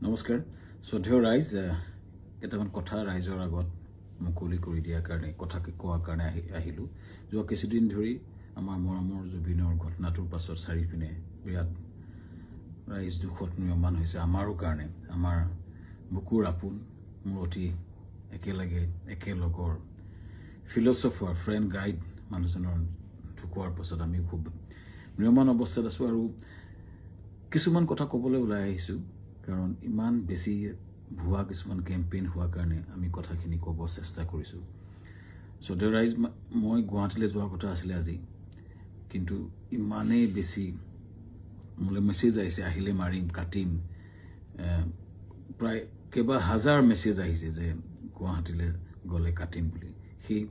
নমস্কাৰ শ্ৰদ্ধেয় ৰাইজ কেইটামান কথা ৰাইজৰ আগত মুকলি কৰি দিয়াৰ কাৰণে কথা কোৱাৰ কাৰণে আহিলোঁ যোৱা কিছুদিন ধৰি আমাৰ মৰমৰ জুবিনৰ ঘটনাটোৰ পাছত চাৰিপিনে বিৰাট ৰাইজ দুখত নিয়মান হৈছে আমাৰো কাৰণে আমাৰ বুকুৰ আপোন মোৰ অতি একেলগৰ ফিলচফাৰ ফ্ৰেণ্ড গাইড মানুহজনৰ ঢুকোৱাৰ পাছত আমি খুব নিয়মান অৱস্থাত আছোঁ আৰু কিছুমান কথা ক'বলৈ ওলাই আহিছোঁ কাৰণ ইমান বেছি ভুৱা কিছুমান কেম্পেইন হোৱাৰ কাৰণে আমি কথাখিনি ক'ব চেষ্টা কৰিছোঁ শ্ৰদ্ধেয় ৰাইজ মই গুৱাহাটীলৈ যোৱাৰ কথা আছিলে আজি কিন্তু ইমানেই বেছি মোলৈ মেছেজ আহিছে আহিলে মাৰিম কাটিম প্ৰায় কেইবা হাজাৰ মেছেজ আহিছে যে গুৱাহাটীলৈ গ'লে কাটিম বুলি সেই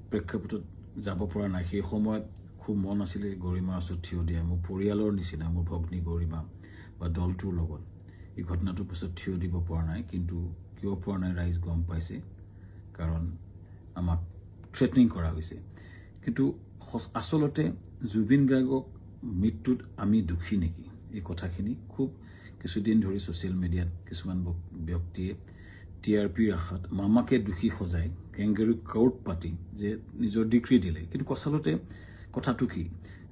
প্ৰেক্ষাপটত যাব পৰা নাই সেই সময়ত খুব মন আছিলে গৰিমাৰ ওচৰত থিয় দিয়া মোৰ পৰিয়ালৰ নিচিনা মোৰ ভগ্নী গৰিমা বা দলটোৰ লগত এই ঘটনাটোৰ পিছত থিয় দিব পৰা নাই কিন্তু কিয় পৰা নাই ৰাইজ গম পাইছে কাৰণ আমাক থ্ৰেটনিং কৰা হৈছে কিন্তু আচলতে জুবিন গাৰ্গক মৃত্যুত আমি দুখী নেকি এই কথাখিনি খুব কিছুদিন ধৰি ছ'চিয়েল মিডিয়াত কিছুমান ব্যক্তিয়ে টিআৰপিৰ আশাত মামাকে দুখী সজাই কেংগেৰু কাউট পাতি যে নিজৰ ডিগ্ৰী দিলে কিন্তু আচলতে কথাটো কি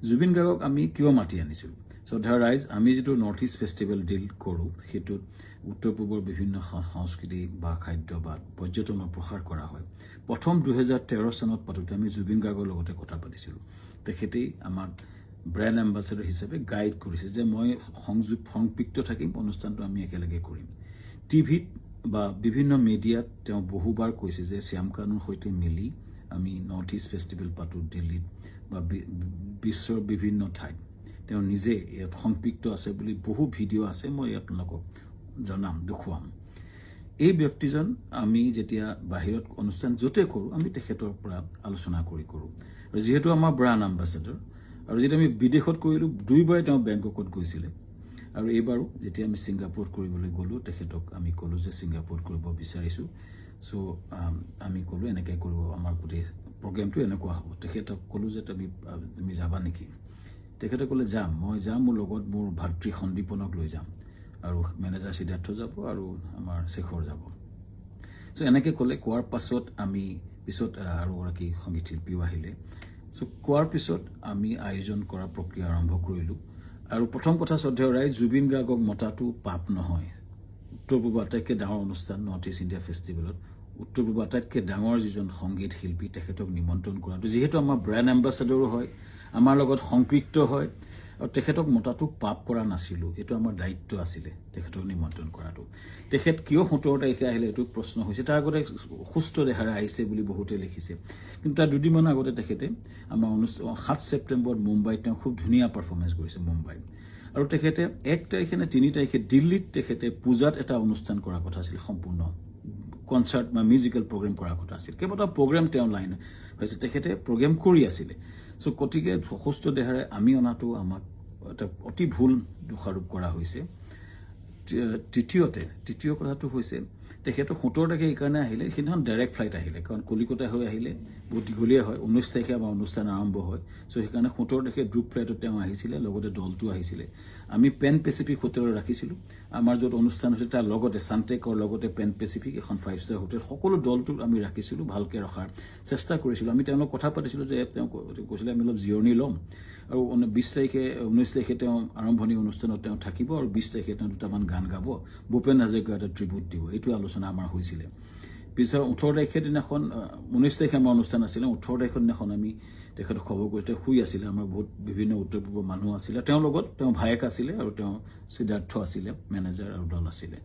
জুবিন গাৰ্গক আমি কিয় মাতি আনিছিলোঁ শ্ৰদ্ধা ৰাইজ আমি যিটো নৰ্থ ইষ্ট ফেষ্টিভেল ডিল কৰোঁ সেইটোত উত্তৰ পূবৰ বিভিন্ন সংস্কৃতি বা খাদ্য বা পৰ্যটনৰ প্ৰসাৰ কৰা হয় প্ৰথম 2013 চনত পাতোঁতে আমি জুবিন গাৰ্গৰ লগতে কথা পাতিছিলোঁ তেখেতেই আমাক ব্ৰেণ্ড এম্বাছেডৰ হিচাপে গাইড কৰিছে যে মই সংপৃক্ত থাকিম অনুষ্ঠানটো আমি একেলগে কৰিম টিভিত বা বিভিন্ন মিডিয়াত তেওঁ বহুবাৰ কৈছে যে শ্যামকানুৰ সৈতে মিলি আমি নৰ্থ ইষ্ট ফেষ্টিভেল পাতোঁ দিল্লীত বা বিশ্বৰ বিভিন্ন ঠাইত তেওঁ নিজে ইয়াত সংপৃক্ত আছে বুলি বহু ভিডিঅ' আছে মই আপোনালোকক জনাম দেখুৱাম এই ব্যক্তিজন আমি যেতিয়া বাহিৰত অনুষ্ঠান য'তে কৰোঁ আমি তেখেতৰ পৰা আলোচনা কৰোঁ আৰু যিহেতু আমাৰ ব্ৰাণ্ড এম্বাছেডৰ আৰু যেতিয়া আমি বিদেশত কৰিলোঁ দুইবাৰে তেওঁ বেংককত গৈছিলে আৰু এইবাৰো যেতিয়া আমি ছিংগাপুৰত কৰিবলৈ গ'লোঁ তেখেতক আমি ক'লোঁ যে ছিংগাপুৰত কৰিব বিচাৰিছোঁ চ' আমি ক'লোঁ এনেকৈ কৰিব আমাৰ গোটেই প্ৰগ্ৰেমটো এনেকুৱা হ'ব তেখেতক ক'লোঁ যে তুমি যাবা নেকি তেখেতে ক'লে যাম মই যাম মোৰ লগত মোৰ ভাতৃ সন্দীপনক লৈ যাম আৰু মেনেজাৰ সিদ্ধাৰ্থ যাব আৰু আমাৰ শেখৰ যাব চ' এনেকৈ ক'লে কোৱাৰ পাছত আমি পিছত আৰু এগৰাকী সংগীত শিল্পীও আহিলে চ' কোৱাৰ পিছত আমি আয়োজন কৰা প্ৰক্ৰিয়া আৰম্ভ কৰিলোঁ আৰু প্ৰথম কথা শ্ৰদ্ধেয় ৰাইজ জুবিন গাৰ্গক মতাটো পাপ নহয় উত্তৰ পূৰ্ব আটাইতকৈ ডাঙৰ অনুষ্ঠান নৰ্থ ইষ্ট ইণ্ডিয়া ফেষ্টিভেলত উত্তৰ পূৰ্ব আটাইতকৈ ডাঙৰ যিজন সংগীত শিল্পী তেখেতক নিমন্ত্ৰণ কৰাটো যিহেতু আমাৰ ব্ৰেণ্ড এম্বাছেডৰো হয় আমাৰ লগত সংপৃক্ত হয় আৰু তেখেতক মতাটো পাপ কৰা নাছিলোঁ এইটো আমাৰ দায়িত্ব আছিলে তেখেতক নিমন্ত্ৰণ কৰাটো তেখেত কিয় 17 তাৰিখে আহিলে এইটো প্ৰশ্ন হৈছে তাৰ আগতে সুস্থ দেহাৰে আহিছে বুলি বহুতে লিখিছে কিন্তু তাৰ দুদিনমান আগতে তেখেতে আমাৰ 7 ছেপ্টেম্বৰত মুম্বাইত তেওঁ খুব ধুনীয়া পাৰফৰ্মেঞ্চ কৰিছে মুম্বাইত আৰু তেখেতে 1 তাৰিখে নে 3 তাৰিখে দিল্লীত তেখেতে পূজাত এটা অনুষ্ঠান কৰাৰ কথা আছিল সম্পূৰ্ণ কনচাৰ্ট বা মিউজিকেল প্ৰগ্ৰেম কৰাৰ কথা আছিল কেইবাটাও প্ৰগ্ৰেম তেওঁ লাইন হৈছে তেখেতে প্ৰগ্ৰেম কৰি আছিলে চ' গতিকে সুস্থ দেহাৰে আমি অনাটো আমাক এটা অতি ভুল দোষাৰোপ কৰা হৈছে তৃতীয় কথাটো হৈছে তেখেতৰ 17 তাৰিখে এইকাৰণে আহিলে সেইদিনাখন ডাইৰেক্ট ফ্লাইট আহিলে কাৰণ কলিকতা হৈ আহিলে বহুত দীঘলীয়া হয় 19 তাৰিখে আমাৰ অনুষ্ঠান আৰম্ভ হয় চ' সেইকাৰণে 17 তাৰিখে গ্ৰুপ ফ্লাইটত তেওঁ আহিছিলে লগতে দলটো আহিছিলে আমি পেন পেচিফিক হোটেলত ৰাখিছিলোঁ আমাৰ য'ত অনুষ্ঠান হৈছিল তাৰ লগতে সানটেকৰ লগতে পেন পেচিফিক এখন 5-star হোটেল সকলো দলটো আমি ৰাখিছিলোঁ ভালকৈ ৰখাৰ চেষ্টা কৰিছিলোঁ আমি তেওঁলোকক কথা পাতিছিলোঁ যে তেওঁ কৈছিলে আমি অলপ জিৰণি ল'ম আৰু 19 তাৰিখে তেওঁ আৰম্ভণি অনুষ্ঠানত তেওঁ থাকিব আৰু 20 তাৰিখে তেওঁ দুটামান গান গাব ভূপেন হাজৰিকাৰ এটা ট্ৰিবিউট দিব এইটো আলোচনা আমাৰ হৈছিলে পিছত 18 তাৰিখে দিনাখন 19 তাৰিখে আমাৰ অনুষ্ঠান আছিলে 18 তাৰিখৰ দিনাখন আমি তেখেতক খবৰ কৰি তেওঁ শুই আছিলে আমাৰ বহুত বিভিন্ন উত্তৰ পূৰ্বৰ মানুহ আছিলে তেওঁৰ লগত তেওঁ ভায়েক আছিলে আৰু তেওঁ সিদ্ধাৰ্থ আছিলে মেনেজাৰ আৰু দল আছিলে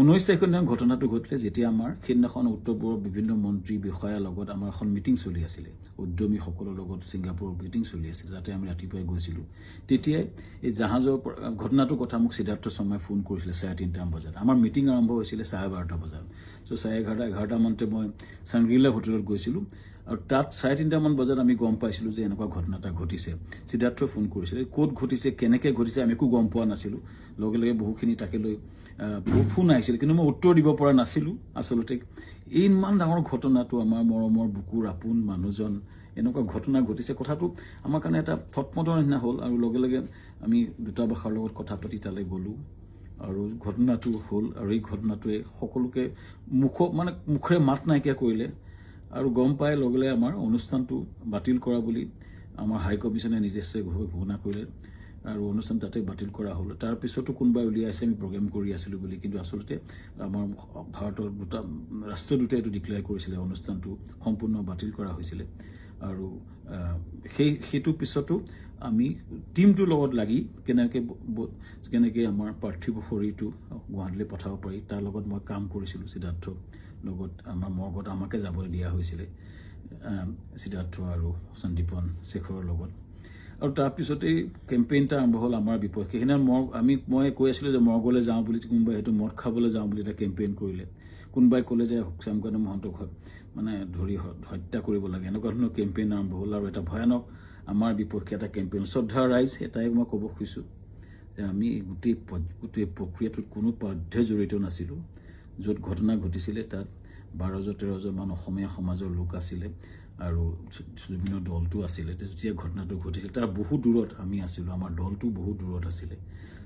19 তাৰিখৰ দিনা ঘটনাটো ঘটিলে যেতিয়া আমাৰ সেইদিনাখন উত্তৰ পূৰ্বৰ বিভিন্ন মন্ত্ৰী বিষয়াৰ লগত আমাৰ এখন মিটিং চলি আছিলে উদ্যমীসকলৰ লগত ছিংগাপুৰৰ মিটিং চলি আছিলে তাতে আমি ৰাতিপুৱাই গৈছিলোঁ তেতিয়াই এই জাহাজৰ ঘটনাটোৰ কথা মোক সিদ্ধাৰ্থ শৰ্মাই ফোন কৰিছিলে 3:30 বজাত আমাৰ মিটিং আৰম্ভ হৈছিলে 12:30 বজাত চ' 11:30 মানতে মই চাংগ্ৰিলা হোটেলত গৈছিলোঁ আৰু তাত 3:30 বজাত আমি গম পাইছিলোঁ যে এনেকুৱা ঘটনা এটা ঘটিছে সিদ্ধাৰ্থই ফোন কৰিছিলে ক'ত ঘটিছে কেনেকৈ ঘটিছে আমি একো গম পোৱা নাছিলোঁ লগে লগে বহুখিনি তাকে লৈ বহুত ফোন আহিছিল কিন্তু মই উত্তৰ দিব পৰা নাছিলোঁ আচলতে ইমান ডাঙৰ ঘটনাটো আমাৰ মৰমৰ বুকুৰ আপোন মানুহজন এনেকুৱা ঘটনা ঘটিছে কথাটো আমাৰ কাৰণে এটা থটমটৰ নিচিনা হ'ল আৰু লগে লগে আমি দুটাবাসৰ লগত কথা পাতি তালৈ গ'লোঁ আৰু ঘটনাটো হ'ল আৰু এই ঘটনাটোৱে সকলোকে মুখৰে মাত নাইকিয়া কৰিলে আৰু গম পাই লগে আমাৰ অনুষ্ঠানটো বাতিল কৰা বুলি আমাৰ হাই কমিছনে নিজস্বভাৱে ঘোষণা কৰিলে আৰু অনুষ্ঠান তাতে বাতিল কৰা হ'ল তাৰ পিছতো কোনোবাই উলিয়াইছে আমি প্ৰগ্ৰেম কৰি আছিলোঁ বুলি কিন্তু আচলতে আমাৰ ভাৰতৰ ৰাষ্ট্ৰদূতে এইটো ডিক্লেয়াৰ কৰিছিলে অনুষ্ঠানটো সম্পূৰ্ণ বাতিল কৰা হৈছিলে আৰু সেইটো পিছতো আমি টিমটোৰ লগত লাগি কেনেকৈ আমাৰ পাৰ্থিৱ শৰীৰটো গুৱাহাটীলৈ পঠাব পাৰি তাৰ লগত মই কাম কৰিছিলোঁ সিদ্ধাৰ্থ লগত আমাৰ মৰ্গত আমাকে যাবলৈ দিয়া হৈছিলে সিদ্ধাৰ্থ আৰু সন্দীপন শেখৰৰ লগত আৰু তাৰপিছতেই কেম্পেইনটা আৰম্ভ হ'ল আমাৰ বিপক্ষে সেইদিনা মই কৈ আছিলোঁ যে মৰ্গলৈ যাওঁ বুলি কোনোবাই সেইটো মদ খাবলৈ যাওঁ বুলি এটা কেম্পেইন কৰিলে কোনোবাই ক'লে যে শ্যামকান্ত মহন্তক মানে ধৰি হত্যা কৰিব লাগে এনেকুৱা ধৰণৰ কেম্পেইন আৰম্ভ হ'ল আৰু এটা ভয়ানক আমাৰ বিপক্ষে এটা কেম্পেইন শ্ৰদ্ধা ৰাইজ এটাই মই ক'ব খুজিছোঁ যে আমি গোটেই প্ৰক্ৰিয়াটোত কোনো পধ্যে জড়িত নাছিলোঁ য'ত ঘটনা ঘটিছিলে তাত 12-13জন মান অসমীয়া সমাজৰ লোক আছিলে আৰু বিভিন্ন দলটো আছিলে যেতিয়া ঘটনাটো ঘটিছিল তাৰ বহু দূৰত আমি আছিলোঁ আমাৰ দলটো বহু দূৰত আছিলে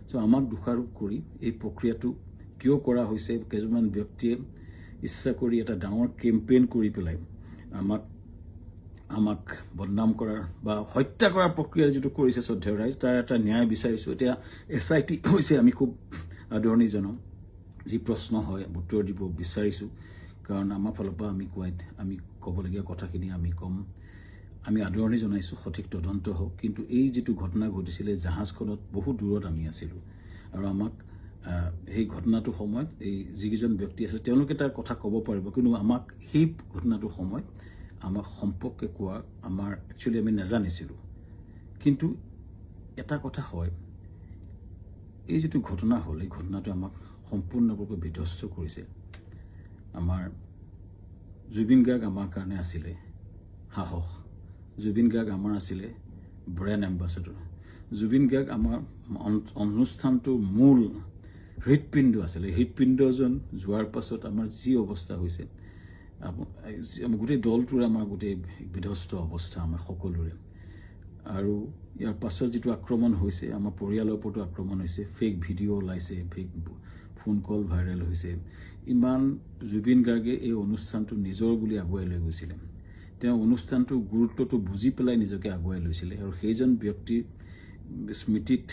চ' আমাক দোষাৰোপ কৰি এই প্ৰক্ৰিয়াটো কিয় কৰা হৈছে কেইজনমান ব্যক্তিয়ে ইচ্ছা কৰি এটা ডাঙৰ কেম্পেইন কৰি পেলাই আমাক বদনাম কৰাৰ বা হত্যা কৰাৰ প্ৰক্ৰিয়া যিটো কৰিছে শ্ৰদ্ধেয় ৰাইজ তাৰ এটা ন্যায় বিচাৰিছোঁ এতিয়া SIT হৈছে আমি খুব আদৰণি জনাওঁ যি প্ৰশ্ন হয় উত্তৰ দিব বিচাৰিছোঁ কাৰণ আমাৰ ফালৰ পৰা আমি ক'বলগীয়া কথাখিনি আমি ক'ম আমি আদৰণি জনাইছোঁ সঠিক তদন্ত হওক কিন্তু এই যিটো ঘটনা ঘটিছিলে জাহাজখনত বহু দূৰত আমি আছিলোঁ আৰু আমাক সেই ঘটনাটোৰ সময়ত এই যিকেইজন ব্যক্তি আছে তেওঁলোকে তাৰ কথা ক'ব পাৰিব কিন্তু আমাক সেই ঘটনাটোৰ সময়ত আমাক সম্পৰ্কে কোৱা আমাৰ একচুৱেলি আমি নাজানিছিলোঁ কিন্তু এটা কথা হয় এই যিটো ঘটনা হ'ল এই ঘটনাটো আমাক সম্পূৰ্ণৰূপে বিধ্বস্ত কৰিছে আমাৰ জুবিন গাৰ্গ আমাৰ কাৰণে আছিলে সাহস জুবিন গাৰ্গ আমাৰ আছিলে ব্ৰেণ্ড এম্বাছাডৰ জুবিন গাৰ্গ আমাৰ অনুষ্ঠানটোৰ মূল হৃদপিণ্ড আছিলে হৃদপিণ্ডজন যোৱাৰ পাছত আমাৰ যি অৱস্থা হৈছে গোটেই দলটোৰ আমাৰ গোটেই বিধ্বস্ত অৱস্থা আমাৰ সকলোৰে আৰু ইয়াৰ পাছত যিটো আক্ৰমণ হৈছে আমাৰ পৰিয়ালৰ ওপৰতো আক্ৰমণ হৈছে ফেক ভিডিঅ' ওলাইছে ফেক ফোন কল ভাইৰেল হৈছে ইমান জুবিন গাৰ্গে এই অনুষ্ঠানটো নিজৰ বুলি আগুৱাই লৈ গৈছিলে তেওঁ অনুষ্ঠানটোৰ গুৰুত্বটো বুজি পেলাই নিজকে আগুৱাই লৈছিলে আৰু সেইজন ব্যক্তিৰ স্মৃতিত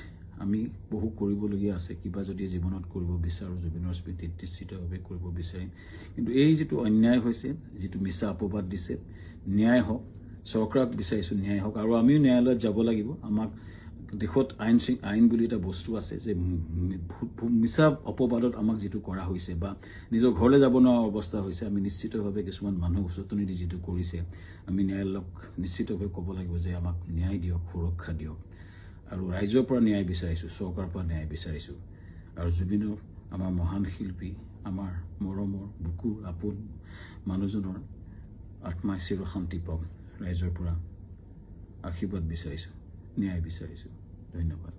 আমি বহু কৰিবলগীয়া আছে কিবা যদি জীৱনত কৰিব বিচাৰোঁ জুবিনৰ স্মৃতিত নিশ্চিতভাৱে কৰিব বিচাৰিম কিন্তু এই যিটো অন্যায় হৈছে যিটো মিছা অপবাদ দিছে ন্যায় হওক চৰকাৰক বিচাৰিছোঁ ন্যায় হওক আৰু আমিও ন্যায়ালয়ত যাব লাগিব আমাক দেশত আইন বুলি এটা বস্তু আছে যে মিছা অপবাদত আমাক যিটো কৰা হৈছে বা নিজৰ ঘৰলৈ যাব নোৱাৰা অৱস্থা হৈছে আমি নিশ্চিতভাৱে কিছুমান মানুহ উচতনি দি যিটো কৰিছে আমি ন্যায়ালয়ক নিশ্চিতভাৱে ক'ব লাগিব যে আমাক ন্যায় দিয়ক সুৰক্ষা দিয়ক আৰু ৰাইজৰ পৰা ন্যায় বিচাৰিছোঁ চৰকাৰৰ পৰা ন্যায় বিচাৰিছোঁ আৰু জুবিনৰ আমাৰ মহান শিল্পী আমাৰ মৰমৰ বুকুৰ আপোন মানুহজনৰ আত্মাই চিৰশান্তি পাওক ৰাইজৰ পৰা আশীৰ্বাদ বিচাৰিছোঁ ন্যায় বিচাৰিছোঁ ধন্যবাদ